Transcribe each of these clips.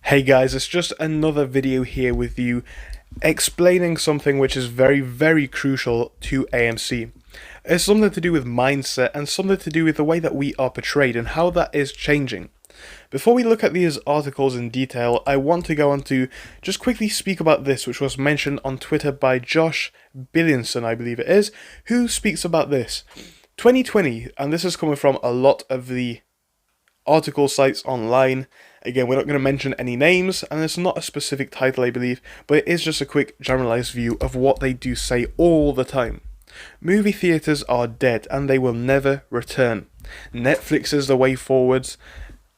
Hey guys, it's just another video here with you explaining something which is very crucial to AMC. It's something to do with mindset and something to do with the way that we are portrayed and how that is changing. Before we look at these articles in detail, I want to go on to just quickly speak about this, which was mentioned on Twitter by Josh Billianson, I believe it is, who speaks about this. 2020, and this is coming from a lot of the article sites online. Again, we're not going to mention any names, and it's not a specific title, I believe, but it is just a quick generalized view of what they do say all the time. Movie theaters are dead, and they will never return. Netflix is the way forwards.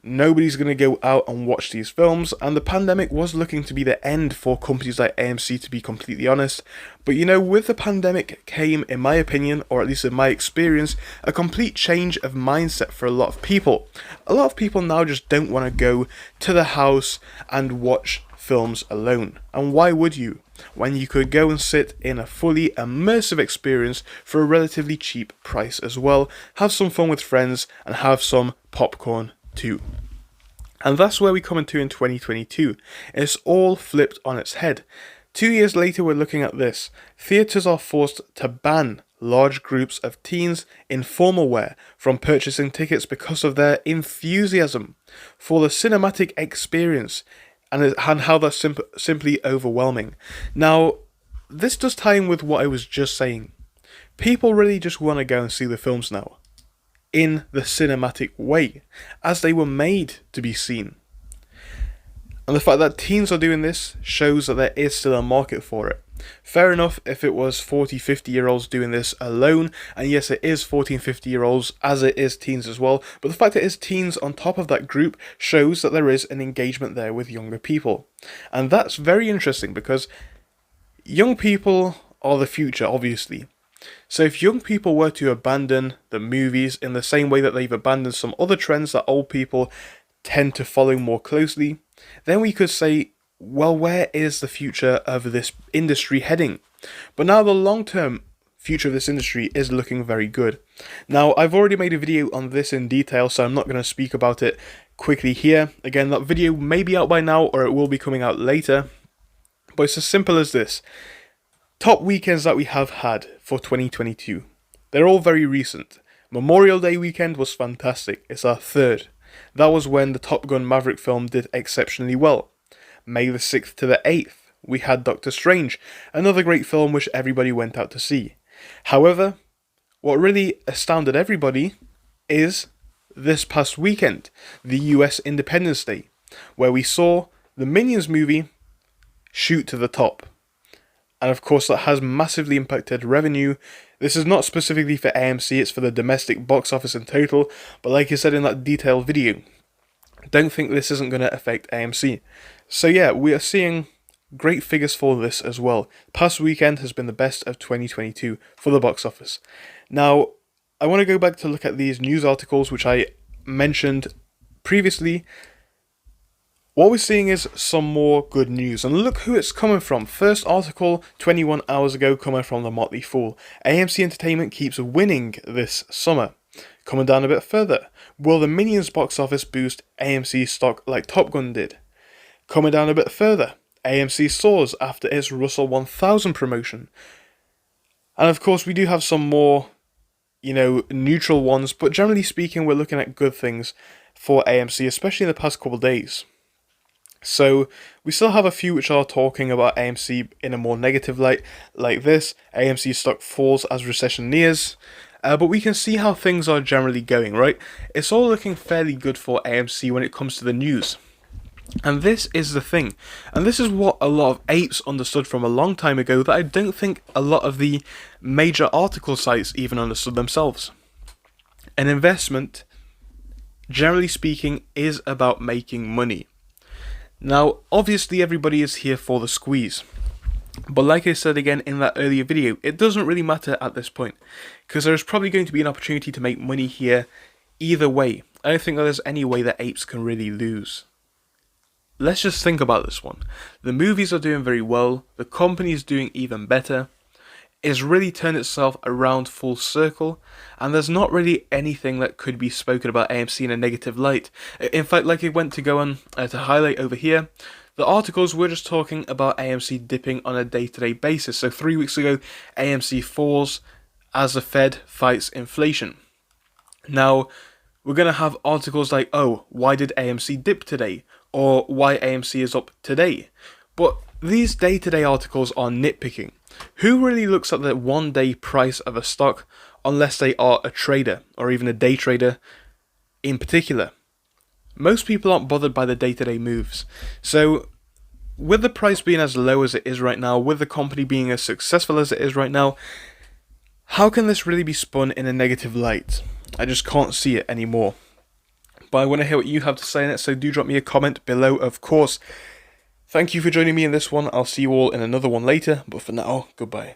Nobody's going to go out and watch these films, and the pandemic was looking to be the end for companies like AMC, to be completely honest. But you know, with the pandemic came, in my opinion, or at least in my experience, a complete change of mindset for a lot of people. A lot of people now just don't want to go to the house and watch films alone. And why would you? When you could go and sit in a fully immersive experience for a relatively cheap price as well, have some fun with friends, and have some popcorn too. And that's where we come into in 2022. It's all flipped on its head. 2 years later, we're looking at this. Theaters are forced to ban large groups of teens in formal wear from purchasing tickets because of their enthusiasm for the cinematic experience and how they're simply overwhelming. Now, this does tie in with what I was just saying. People really just want to go and see the films now in the cinematic way, as they were made to be seen. And the fact that teens are doing this shows that there is still a market for it. Fair enough if it was 40, 50-year-olds doing this alone, and yes, it is 14, 50-year-olds as it is teens as well, but the fact it is teens on top of that group shows that there is an engagement there with younger people. And that's very interesting because young people are the future, obviously. So if young people were to abandon the movies in the same way that they've abandoned some other trends that old people tend to follow more closely, then we could say, well, where is the future of this industry heading? But now the long-term future of this industry is looking very good. Now, I've already made a video on this in detail, so I'm not going to speak about it quickly here. Again, that video may be out by now, or it will be coming out later. But it's as simple as this. Top weekends that we have had for 2022. They're all very recent. Memorial Day weekend was fantastic. It's our third. That was when the Top Gun Maverick film did exceptionally well. May the 6th to the 8th, we had Doctor Strange, another great film which everybody went out to see. However, what really astounded everybody is this past weekend, the US Independence Day, where we saw the Minions movie shoot to the top. And of course that has massively impacted revenue. This is not specifically for AMC, it's for the domestic box office in total, but like I said in that detailed video, don't think this isn't going to affect AMC. So yeah, we are seeing great figures for this as well. Past weekend has been the best of 2022 for the box office. Now, I want to go back to look at these news articles which I mentioned previously. What we're seeing is some more good news, and look who it's coming from. First article 21 hours ago coming from the Motley Fool. AMC Entertainment keeps winning this summer. Coming down a bit further, will the Minions box office boost AMC stock like Top Gun did? Coming down a bit further, AMC soars after its Russell 1000 promotion. And of course we do have some more, neutral ones, but generally speaking we're looking at good things for AMC, especially in the past couple of days. So we still have a few which are talking about AMC in a more negative light, like this. AMC stock falls as recession nears, but we can see how things are generally going, right? It's all looking fairly good for AMC when it comes to the news. And this is the thing, and this is what a lot of apes understood from a long time ago that I don't think a lot of the major article sites even understood themselves. An investment, generally speaking, is about making money. Now, obviously everybody is here for the squeeze, but like I said again in that earlier video, it doesn't really matter at this point, because there's probably going to be an opportunity to make money here either way. I don't think that there's any way that apes can really lose. Let's just think about this one. The movies are doing very well, the company is doing even better. is really turned itself around full circle, and there's not really anything that could be spoken about AMC in a negative light. In fact, like I went to go on to highlight over here, the articles were just talking about AMC dipping on a day-to-day basis. So 3 weeks ago, AMC falls as the Fed fights inflation. Now, we're going to have articles like, oh, why did AMC dip today? Or why AMC is up today? But these day-to-day articles are nitpicking. Who really looks at the one-day price of a stock unless they are a trader, or even a day trader in particular? Most people aren't bothered by the day-to-day moves. So, with the price being as low as it is right now, with the company being as successful as it is right now, how can this really be spun in a negative light? I just can't see it anymore. But I want to hear what you have to say on it, so do drop me a comment below, of course. Thank you for joining me in this one. I'll see you all in another one later, but for now, goodbye.